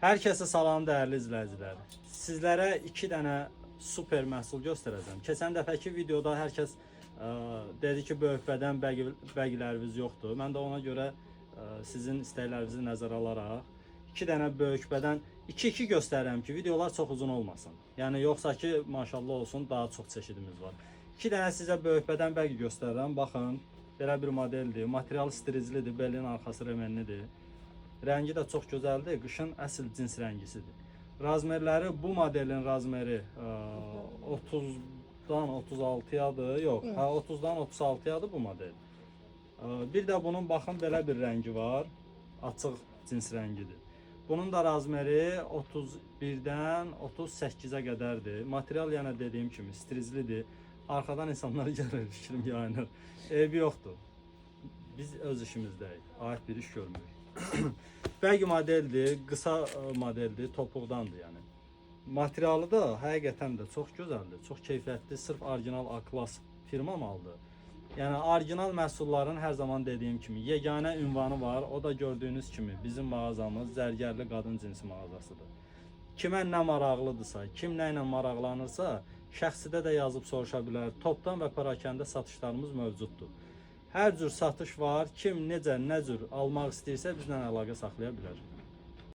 Herkese salam dəyərli izləyicilər. Sizlərə 2 dənə super məhsul göstərəcəm. Keçən dəfəki videoda hər kəs dedi ki, böyükbədən bəgiləriniz yoxdur. Mən də ona görə sizin istəklərinizi nəzərə alaraq 2 dənə böyükbədən 2-2 göstərirəm ki, videolar çox uzun olmasın. Yəni yoxsa ki, maşallah olsun, daha çox çeşidimiz var. 2 dənə sizə böyükbədən bəgi göstərirəm. Baxın, belə bir modeldir. Material striclidir, belin arxası remenlidir. Rəngi də çox gözəldir. Qışın əsl cins rəngisidir. Razmerləri, bu modelin razmeri 30-dan 36-yadır. Yox, 30-dan 36-yadır bu model. Bir də bunun baxın belə bir rəngi var. Açıq cins rəngidir. Bunun da razmeri 31-dən 38-ə qədərdir. Material yenə dediyim kimi striclidir. Arxadan insanlar gəlir, fikrim yayınır. Eybi yoxdur. Biz öz işimizdəyik. Aid bir iş görmürük. Bəgi modeldir, qısa modeldir, topuqdandır yəni. Materialı da həqiqətən də çox gözəldir, çox keyfiyyətli, sırf orijinal A-klass firma malıdır. Yəni orijinal məhsulların hər zaman dediyim kimi yeganə ünvanı var, o da gördüyünüz kimi bizim mağazamız zərgərli qadın cinsi mağazasıdır. Kimə nə maraqlıdırsa, kim nə ilə maraqlanırsa, şəxsidə də yazıb soruşa bilər. Topdan və parakəndə satışlarımız mövcuddur. Hər cür satış var. Kim necə, nə cür almaq istəyirsə bizlə əlaqə saxlaya bilər.